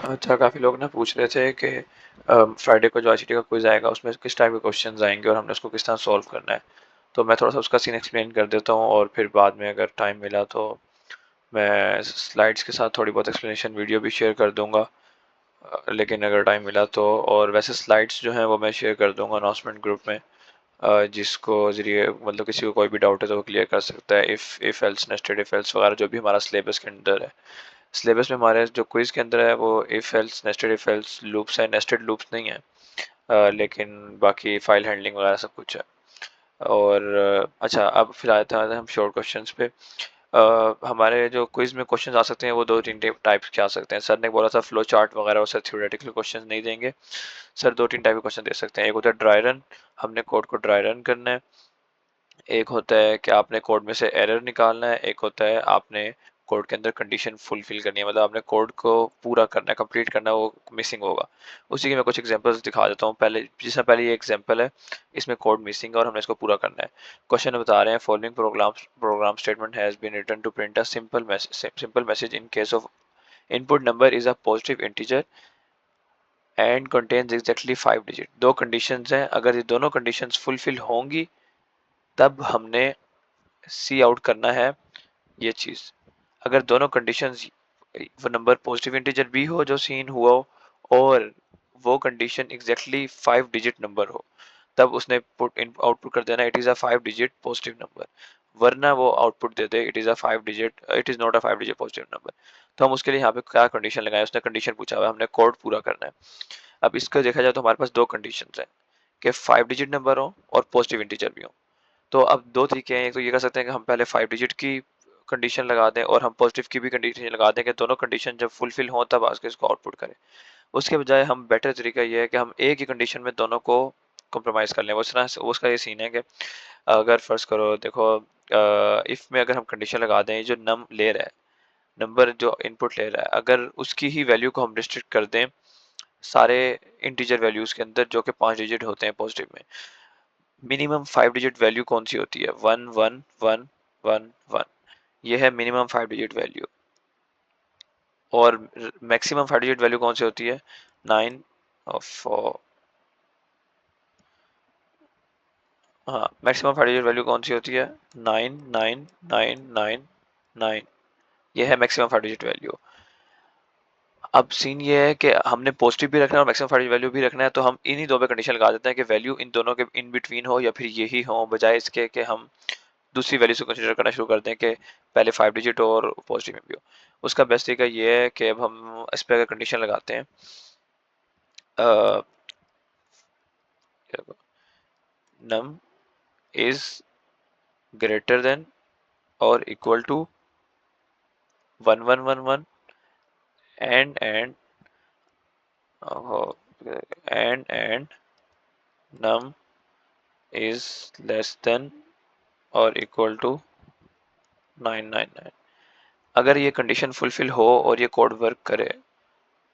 अच्छा, काफ़ी लोग ना पूछ रहे थे कि फ्राइडे को जो आईसीटी का क्विज़ आएगा उसमें किस टाइप के क्वेश्चंस आएंगे और हमने उसको किस तरह सॉल्व करना है। तो मैं थोड़ा सा उसका सीन एक्सप्लेन कर देता हूँ और फिर बाद में अगर टाइम मिला तो मैं स्लाइड्स के साथ थोड़ी बहुत एक्सप्लेनेशन वीडियो भी शेयर कर दूंगा। लेकिन अगर टाइम मिला तो, और वैसे स्लाइड्स जो हैं वो मैं शेयर कर दूंगा अनाउंसमेंट ग्रुप में, जिसको ज़रिए मतलब किसी को कोई भी डाउट है तो वो क्लियर कर सकता है। If else nested if else वगैरह जो भी हमारा सिलेबस के अंदर है। सिलेबस में हमारे जो क्विज के अंदर है वो if else nested if else loops है, नेस्टेड लूप्स नहीं है। लेकिन बाकी फाइल हैंडलिंग वगैरह सब कुछ है। और अच्छा, अब फिर आते हैं हम शॉर्ट क्वेश्चंस पे। हमारे जो क्विज में क्वेश्चंस आ सकते हैं वो दो तीन टाइप्स के आ सकते हैं। सर ने बोला था फ्लो चार्ट वगैरह और सर थ्योरेटिकल क्वेश्चंस नहीं देंगे। सर दो तीन टाइप के क्वेश्चन दे सकते हैं। एक होता है ड्राई रन, हमने कोड को ड्राई रन करना है। एक होता है कि आपने कोड में से एरर निकालना है। एक होता है आपने कोड के अंदर कंडीशन फुलफिल करनी है, मतलब आपने कोड को पूरा करना है, कंप्लीट करना है, वो मिसिंग होगा। उसी के मैं कुछ एग्जांपल्स दिखा देता हूँ। पहले जिसमें पहले ये एग्जांपल है, इसमें कोड मिसिंग है और हमने इसको पूरा करना है। क्वेश्चन बता रहे हैं following program statement has been written to print a simple message in case of input number is a positive integer and contains exactly 5 digit. दो कंडीशंस हैं, अगर ये दोनों कंडीशंस फुलफिल होंगी तब हमने सी आउट करना है ये चीज। अगर दोनों कंडीशंस, वो नंबर पॉजिटिव इंटीजर भी हो जो सीन हुआ हो और वो कंडीशन एग्जैक्टली 5 डिजिट नंबर हो, तब उसने आउटपुट कर देना it is a 5 digit positive number. वरना वो output they they it is not a 5 digit positive number. तो हम उसके लिए यहाँ पे क्या कंडीशन लगाए, उसने कंडीशन पूछा हुआ है, हमने कोड पूरा करना है। अब इसको देखा जाए तो हमारे पास दो कंडीशन है कि 5 डिजिट नंबर हो और पॉजिटिव इंटीजर भी हो। तो अब दो तरीके हैं। एक तो ये कर सकते हैं कि हम पहले 5 डिजिट की कंडीशन लगा दें और हम पॉजिटिव की भी कंडीशन लगा दें कि दोनों कंडीशन जब फुलफिल हो तब आगे इसको आउटपुट करें। उसके बजाय हम बेटर तरीका ये है कि हम एक ही कंडीशन में दोनों को कॉम्प्रोमाइज़ कर लें। उसका ये सीन है कि अगर फर्ज करो देखो, इफ़ में अगर हम कंडीशन लगा दें, जो नम ले रहा है, नंबर जो इनपुट ले रहा है, अगर उसकी ही वैल्यू को हम रिस्ट्रिक्ट कर दें सारे इंटीजर वैल्यूज़ के अंदर जो कि 5 डिजिट होते हैं पॉजिटिव में, मिनिमम 5 डिजिट वैल्यू कौन सी होती है? 1 1 1 1 1। ये है मिनिमम 5 डिजिट वैल्यू। और मैक्सिमम 5 डिजिट वैल्यू कौन सी होती है? 9 और हाँ, मैक्सिमम 5 डिजिट वैल्यू कौन सी होती है? 9 9 9 9 9। ये है मैक्सिमम 5 डिजिट वैल्यू। अब सीन ये है कि हमने पॉजिटिव भी रखना है और मैक्सिमम 5 वैल्यू भी रखना है, तो हम इन्हीं दो पे कंडीशन लगा देते हैं कि वैल्यू इन दोनों के इन बिटवीन हो या फिर यही हो, बजाय इसके कि हम दूसरी वैल्यू से कंसिडर करना शुरू कर दें कि पहले 5 डिजिट और पॉजिटिव में भी हो। उसका बेस्ट तरीका ये है कि अब हम इस पर अगर कंडीशन लगाते हैं, नम इज ग्रेटर देन और equal to 1111 and and num is less than और इक्वल टू 999। अगर ये कंडीशन फुलफिल हो और ये कोड वर्क करे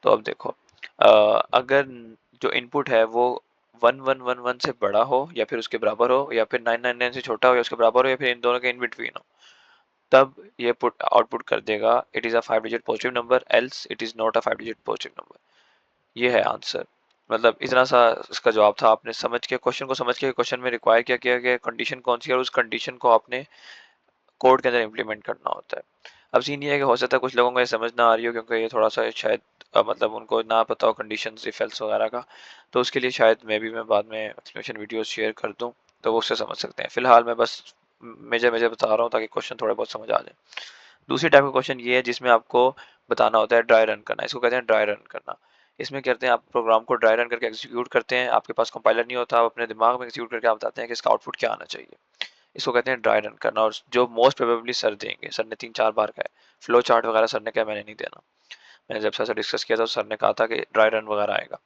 तो अब देखो, अगर जो इनपुट है वो 1111 से बड़ा हो या फिर उसके बराबर हो, या फिर 999 से छोटा हो या उसके बराबर हो, या फिर इन दोनों के इन बिटवीन हो, तब ये पुट आउटपुट कर देगा it is a 5 digit positive number, else it is not a 5 digit positive number. ये है आंसर। मतलब इतना सा इसका जवाब था। आपने समझ के क्वेश्चन को समझ के क्वेश्चन में रिक्वायर क्या किया कि कंडीशन कौन सी है और उस कंडीशन को आपने कोड के अंदर इम्प्लीमेंट करना होता है। अब सीन ये है कि हो सकता है कुछ लोगों को ये समझ ना आ रही हो क्योंकि ये थोड़ा सा शायद मतलब उनको ना पता हो कंडीशंस इफ एल्स वगैरह का। तो उसके लिए शायद मैं बाद में एक्सप्लेनेशन वीडियो शेयर कर दूं तो वो उससे समझ सकते हैं। फिलहाल मैं बस मेजर मेजर बता रहा हूँ ताकि क्वेश्चन थोड़े बहुत समझ आ जाए। दूसरी टाइप का क्वेश्चन ये है जिसमें आपको बताना होता है ड्राई रन करना। इसको कहते हैं ड्राई रन करना। इसमें कहते हैं आप प्रोग्राम को ड्राई रन करके एग्जीक्यूट करते हैं, आपके पास कंपाइलर नहीं होता, आप अपने दिमाग में एग्जीक्यूट करके आप बताते हैं कि इसका आउटपुट क्या आना चाहिए। इसको कहते हैं ड्राई रन करना। और जो मोस्ट प्रोबेबली सर देंगे, सर ने 3 4 बार कहा है, फ्लो चार्ट वगैरह सर ने कहा मैंने नहीं देना। मैंने जब सर से डिस्कस किया तो सर ने कहा था कि ड्राई रन वगैरह आएगा।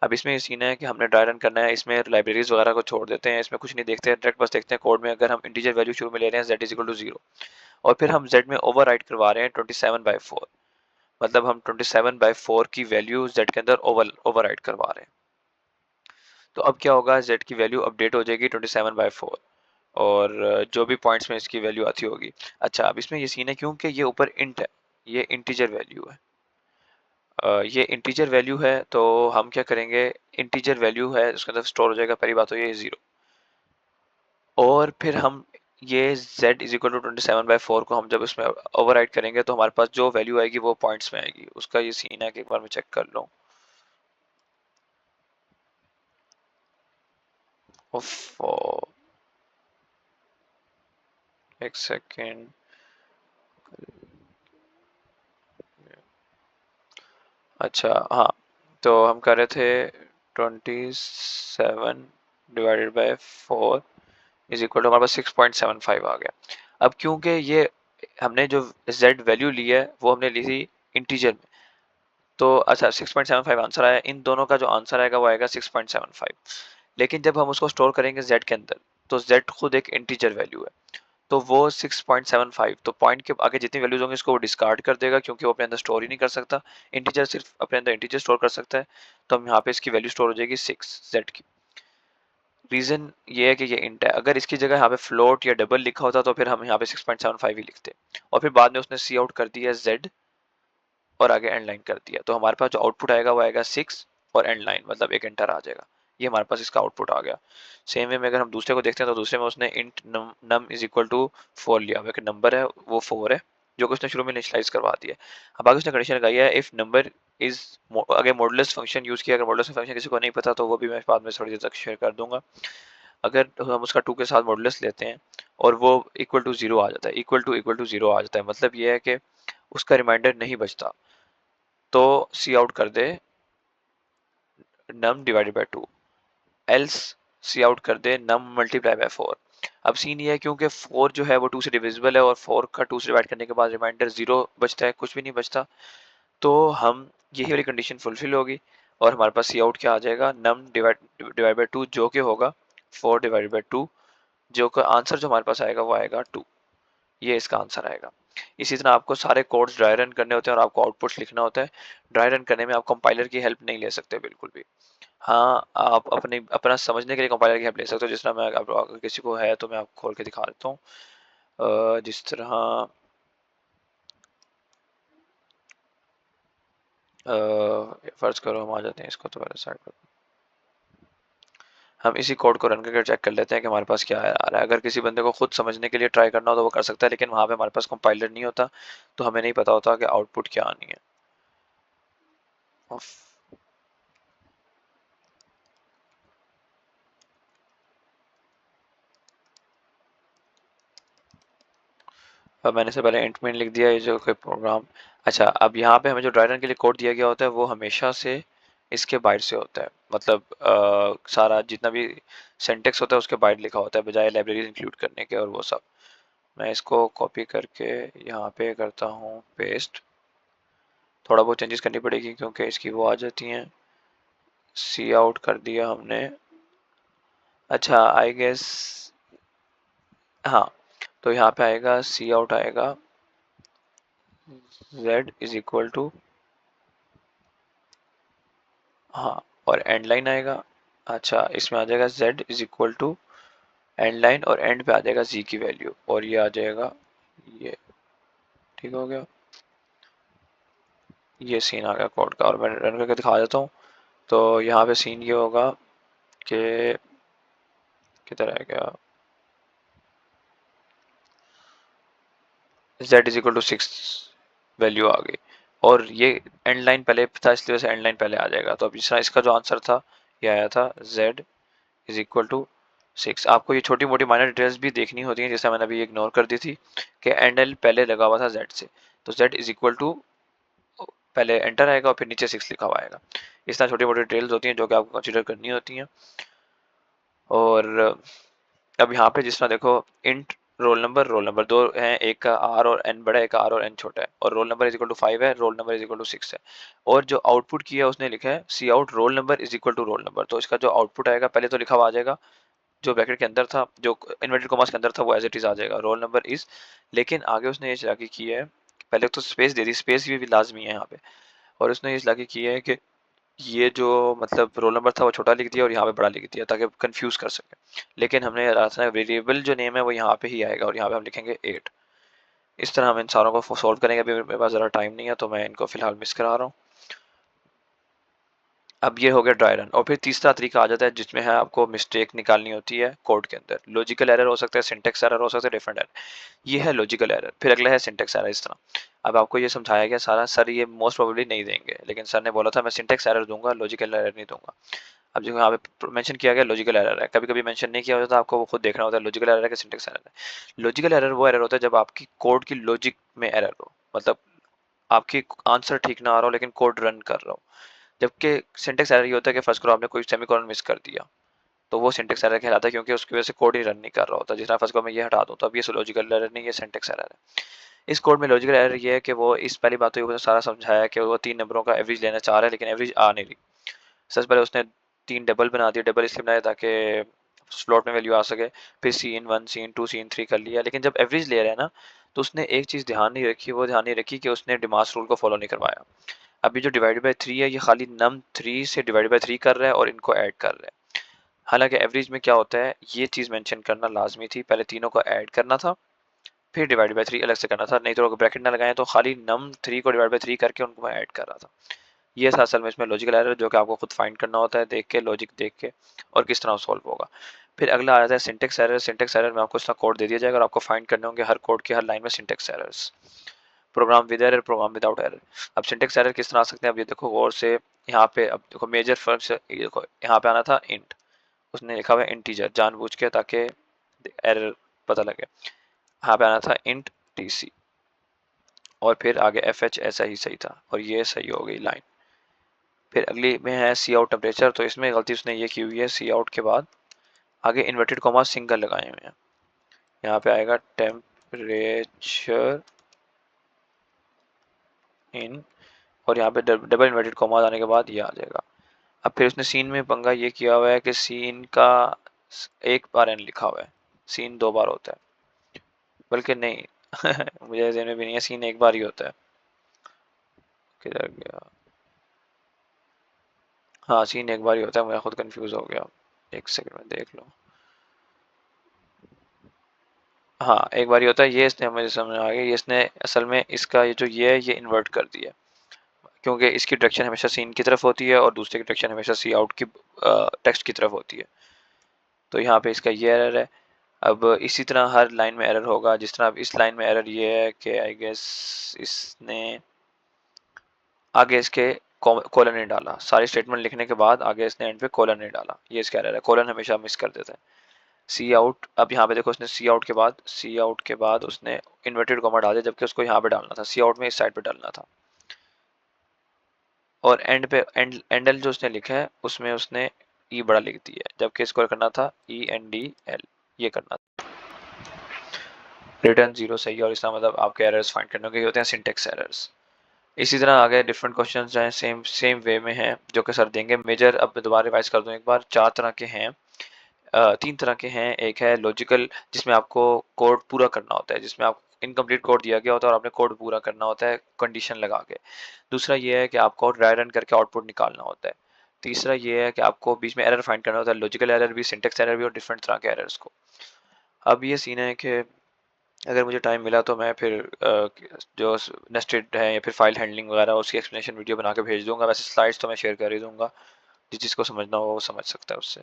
अब इसमें ये सीन है कि हमने ड्राई रन करना है, इसमें लाइब्रेरीज वगैरह को छोड़ देते हैं, इसमें कुछ नहीं देखते हैं, डायरेक्ट बस देखते हैं कोड में अगर हम इंटीजर वैल्यू शुरू में ले रहे हैं z इज इक्वल टू 0 और फिर हम z में ओवर राइट करवा रहे हैं 27/4, मतलब हम 27/4 की वैल्यू z के अंदर ओवर राइट करवा रहे हैं। तो अब क्या होगा, z की वैल्यू अपडेट हो जाएगी 27/4 और जो भी पॉइंट्स में इसकी वैल्यू आती होगी। अच्छा, अब इसमें ये सीन है क्योंकि ये ऊपर इंट है, ये इंटीजर वैल्यू है। ये इंटीजर वैल्यू है तो हम क्या करेंगे, इंटीजर वैल्यू है उसके अंदर स्टोर हो जाएगा, पहली बात तो ये 0। और फिर हम ये z इज इक्वल टू 27/4 को हम जब इसमें ओवरराइट करेंगे तो हमारे पास जो वैल्यू आएगी वो पॉइंट्स में आएगी। उसका ये सीन है कि एक बार मैं चेक कर लूँ। एक सेकेंड। अच्छा हाँ, तो हम कर रहे थे 27/4 इज इक्वल टू हमारे पास 6.75 आ गया। अब क्योंकि ये हमने जो z वैल्यू ली है वो हमने ली थी इंटीजर में, तो अच्छा 6.75 आंसर आया। इन दोनों का जो आंसर आएगा वो आएगा 6.75। लेकिन जब हम उसको स्टोर करेंगे z के अंदर तो z खुद एक इंटीजर वैल्यू है, तो वो 6.75, तो पॉइंट के आगे जितनी वैल्यूज होंगी उसको वो डिस्कार्ड कर देगा क्योंकि वो अपने अंदर स्टोर ही नहीं कर सकता। इंटीजर सिर्फ अपने अंदर इंटीजर स्टोर कर सकता है। तो हम यहाँ पे इसकी वैल्यू स्टोर हो जाएगी 6 z की। रीजन ये है कि ये इंट है, अगर इसकी जगह यहाँ पे फ्लोट या डबल लिखा होता तो फिर हम यहाँ पे 6.75 ही लिखते, और फिर बाद में उसने सी आउट कर दिया z और आगे एंड लाइन कर दिया, तो हमारे पास जो आउटपुट आएगा वो आएगा 6 और एंड लाइन मतलब एक एंटर आ जाएगा। ये हमारे पास इसका आउटपुट आ गया। सेम वे में अगर हम दूसरे को देखते हैं तो दूसरे में उसने int num is equal to 4 लिया हुआ, नंबर है वो 4 है जो कि उसने शुरू में इनिशियलाइज करवा दिया। अब आगे उसने कंडीशन लगाई है इफ नंबर इज, आगे मॉडुलस फंक्शन यूज किया। अगर मॉडुलस फंक्शन किसी को नहीं पता तो वो भी मैं बाद में थोड़ी देर तक शेयर कर दूंगा। अगर हम उसका 2 के साथ मॉडुलस लेते हैं और वो इक्वल टू 0 आ जाता है, इक्वल टू 0 आ जाता है, मतलब ये है कि उसका रिमाइंडर नहीं बचता, तो सी आउट कर दे num divided by 2, else cout कर दे नम मल्टीप्लाई बाय 4। अब सीन ये है क्योंकि 4 जो है वो 2 से डिविजिबल है और 4 का 2 से डिवाइड करने के बाद रिमाइंडर 0 बचता है, कुछ भी नहीं बचता, तो हम यही वाली कंडीशन फुलफिल होगी और हमारे पास सी आउट क्या आ जाएगा, नम डिवाइड बाय 2 जो कि होगा 4 डिवाइडेड बाय 2, जो का आंसर जो हमारे पास आएगा वो आएगा 2। ये इसका आंसर आएगा। इसी तरह आपको सारे कोड्स ड्राई रन करने होते हैं और आपको आउटपुट्स लिखना होता है। ड्राई रन करने में आप कंपाइलर की हेल्प नहीं ले सकते बिल्कुल भी। हाँ, आप अपने अपना समझने के लिए कंपाइलर की हेल्प ले सकते हो, जिस तरह मैं अगर किसी को है तो मैं आपको खोल के दिखा देता हूँ। जिस तरह फर्ज करो हम आ जाते हैं इसको तो पहले साइड पर, हम इसी कोड को रन करके चेक कर लेते हैं कि हमारे पास क्या आ रहा है। अगर किसी बंदे को खुद समझने के लिए ट्राई करना हो तो वो कर सकता है, लेकिन वहाँ पे हमारे पास कंपाइलर नहीं होता तो हमें नहीं पता होता कि आउटपुट क्या आनी है। अब मैंने से पहले इंट मेन लिख दिया ये जो कोई प्रोग्राम। अच्छा, अब यहाँ पे हमें जो ड्राई रन के लिए कोड दिया गया होता है वो हमेशा से इसके बाइट से होता है, मतलब सारा जितना भी सिंटेक्स होता है उसके बाइट लिखा होता है बजाय लाइब्रेरीज इंक्लूड करने के और वो सब। मैं इसको कॉपी करके यहाँ पे करता हूँ पेस्ट। थोड़ा बहुत चेंजेस करनी पड़ेगी क्योंकि इसकी वो आ जाती हैं। सी आउट कर दिया हमने। अच्छा आई गेस, हाँ, तो यहाँ पे आएगा सी आउट आएगा z इज इक्वल टू, हाँ, और एंड लाइन आएगा। अच्छा, इसमें आ जाएगा z is equal to end line और एंड पे आ जाएगा z की वैल्यू और ये आ जाएगा ये। ठीक हो गया, ये सीन आ गया कोड का और मैं रन करके दिखा देता हूँ। तो यहाँ पे सीन ये होगा कि किधर आ गया, z is equal to 6 value आ गई और ये एंड लाइन पहले था इसलिए वैसे एंड लाइन पहले आ जाएगा। तो अब जिस तरह इसका जो आंसर था ये आया था z इज इक्वल टू 6। आपको ये छोटी मोटी माइनर डिटेल्स भी देखनी होती हैं, जैसे मैंने अभी इग्नोर कर दी थी कि एंड एल पहले लगा हुआ था z से, तो z इज इक्वल टू पहले एंटर आएगा और फिर नीचे 6 लिखा हुआ आएगा। इस तरह छोटी मोटी डिटेल्स होती हैं जो कि आपको कंसिडर करनी होती हैं। और अब यहाँ पे जिस तरह देखो इंट रोल नंबर दो हैं, एक का आर और एन बड़ा है, एक का आर और एन छोटा है, और roll number is equal to 5 है, roll number is equal to 6 है। और जो आउटपुट किया उसने लिखा है cout roll number is equal to roll number, तो इसका जो आउटपुट आएगा पहले तो लिखा हुआ आ जाएगा जो ब्रैकेट के अंदर था, जो इन्वर्टेड कॉमास के अंदर था वो एज इट इज आ जाएगा रोल नंबर इज। लेकिन आगे उसने ये चला के किया है, पहले तो स्पेस दे दी, स्पेस भी लाजमी है यहाँ पे, और उसने ये चला के किया है कि ये जो मतलब रोल नंबर था वो छोटा लिख दिया और यहाँ पे बड़ा लिख दिया ताकि कंफ्यूज कर सके। लेकिन हमने रखा है वेरिएबल जो नेम है वो यहाँ पे ही आएगा और यहाँ पे हम लिखेंगे 8। इस तरह हम इन सारों को सॉल्व करेंगे। अभी मेरे पास ज़रा टाइम नहीं है तो मैं इनको फिलहाल मिस करा रहा हूँ। अब ये हो गया ड्राई रन। और फिर तीसरा तरीका आ जाता है जिसमें है आपको मिस्टेक निकालनी होती है कोड के अंदर। लॉजिकल एरर हो सकता है, सिंटेक्स एरर हो सकता है, डिफरेंट एरर। ये है लॉजिकल एरर। फिर अगला है सिंटेक्स एरर। इस तरह अब आपको ये समझाया गया सारा। सर ये मोस्ट प्रोबेबली नहीं देंगे, लेकिन सर ने बोला था मैं सिंटेक्स एरर दूंगा, लॉजिकल एरर नहीं दूंगा। अब जो यहाँ पे मेंशन किया गया लॉजिकल एरर है, कभी कभी मेंशन नहीं किया होता, आपको वो खुद देखना होता है लॉजिकल एरर है कि सिंटेक्स एरर है। लॉजिकल एरर वो एरर होता है जब आपकी कोड की लॉजिक में एरर हो, मतलब आपकी आंसर ठीक ना आ रहा हो लेकिन कोड रन कर रहा हो। जबकि सिंटेक्स एरर ये होता है कि फर्स्ट करो आपने कोई सेमीकोलन मिस कर दिया, तो वो सिंटेक्स एरर कहलाता है, क्योंकि उसकी वजह से कोड ही रन नहीं कर रहा होता। जिस तरह फर्स्ट करो मैं ये हटा दूं तो अब ये लॉजिकल एरर नहीं, ये सिंटेक्स एरर है। इस कोड में लॉजिकल एरर ये है कि वो इस पहली बात तो ये सारा समझाया कि वो 3 नंबरों का एवरेज लेना चाह रहा है, लेकिन एवरेज आ नहीं रही। सबसे पहले उसने 3 डबल बना दिए। डबल इसलिए बनाया ताकि स्लॉट में वैल्यू आ सके। फिर Cn1 Cn2 Cn3 कर लिया, लेकिन जब एवरेज ले रहा है ना, तो उसने एक चीज़ ध्यान नहीं रखी। वो ध्यान नहीं रखी कि उसने डिमास रूल को फॉलो नहीं करवाया। अभी जो डिवाइड बाय 3 है, ये खाली num3 से डिवाइड बाय 3 कर रहा है और इनको ऐड कर रहा है। हालांकि एवरेज में क्या होता है, ये चीज़ मेंशन करना लाजमी थी। पहले तीनों को ऐड करना था, फिर डिवाइड बाय 3 अलग से करना था। नहीं तो अगर ब्रैकेट ना लगाएं तो खाली num3 को डिवाइड बाय 3 करके उनको मैं ऐड कर रहा था। ये था असल में इसमें लॉजिकल एरर, जो कि आपको खुद फाइंड करना होता है देख के, लॉजिक देख के, और किस तरह सॉल्व होगा। फिर अगला आ जाता है सिंटेक्स एरर। सिंटेक्स एरर में आपको इसका कोड दे दिया जाएगा और आपको फाइंड करने होंगे हर कोड की हर लाइन में syntax errors. Program with error, program without error. अब सिंटेक्स एरर किस तरह आ सकते हैं, अब ये देखो गौर से। यहाँ पे अब देखो मेजर फर्क से, ये देखो यहाँ पे आना था इंट, उसने लिखा हुआ है इंटीजर जानबूझ के ताकि एरर पता लगे। यहाँ पे आना था इंट टीसी, और फिर आगे एफ एच, ऐसा ही सही था, और ये सही हो गई लाइन। फिर अगली में है सी आउट टेम्परेचर, तो इसमें गलती उसने ये की हुई है, सी आउट के बाद आगे इन्वर्टेड कॉमा सिंगल लगाए हुए हैं। यहाँ पे आएगा टेम्परेचर इन, और यहाँ पे डबल इन्वर्टेड कॉमा आने के बाद ये आ जाएगा। अब फिर उसने सीन में पंगा ये किया हुआ है कि सीन का एक बार एन लिखा हुआ है, सीन 2 बार होता है, बल्कि नहीं मुझे ज़हन में भी नहीं है, सीन एक बार ही होता है। किधर गया, हाँ सीन एक बार ही होता है, मैं खुद कंफ्यूज हो गया। एक सेकंड में देख लो। हाँ एक बार ही होता है। ये इसने मुझे समझ आ गया, ये इसने असल में इसका ये जो ये है ये इन्वर्ट कर दिया, क्योंकि इसकी डायरेक्शन हमेशा सीन की तरफ होती है और दूसरे की डायरेक्शन हमेशा सी आउट की टेक्स्ट की तरफ होती है। तो यहाँ पे इसका ये एरर है। अब इसी तरह हर लाइन में एरर होगा। जिस तरह अब इस लाइन में एरर ये है कि आई गेस इसने आगे इसके कोलन नहीं डाला। सारी स्टेटमेंट लिखने के बाद आगे इसने एंड पे कोलन नहीं डाला, ये इसका एरर है। कोलन हमेशा मिस कर देता है। सी आउट, अब यहाँ पे देखो उसने सी आउट के बाद उसने इन्वर्टेड कॉमा डाल दिया, जबकि उसको यहाँ पे डालना था, सी आउट में इस साइड पे डालना था। और एंड पे एंडल जो उसने लिखा है उसमें उसने ई बड़ा लिख दिया है, जबकि इसको करना था ई एन डी एल, ये करना था। रिटर्न जीरो सही है, और इसका मतलब आपके एरर्स फाइंड करने के होते हैं सिंटेक्स एरर्स। इसी तरह आगे डिफरेंट क्वेश्चन जो सेम सेम वे में हैं जो कि सर देंगे। मेजर अब मैं दोबारा रिवाइज कर दूं एक बार, 4 तरह के हैं, 3 तरह के हैं। एक है लॉजिकल, जिसमें आपको कोड पूरा करना होता है, जिसमें आप इनकम्प्लीट कोड दिया गया होता है और आपने कोड पूरा करना होता है कंडीशन लगा के। दूसरा ये है कि आपको ड्राई रन करके आउटपुट निकालना होता है। तीसरा ये है कि आपको बीच में एरर फाइंड करना होता है, लॉजिकल एरर भी, सिंटेक्स एरर भी, और डिफरेंट तरह के एरर्स को। अब ये सीन है कि अगर मुझे टाइम मिला तो मैं फिर जो नेस्टेड है या फिर फाइल हैंडलिंग वगैरह उसकी एक्सप्लेनेशन वीडियो बना के भेज दूंगा। वैसे स्लाइड्स तो मैं शेयर कर ही दूंगा, जिस जिसको समझना हो वो समझ सकता है उससे।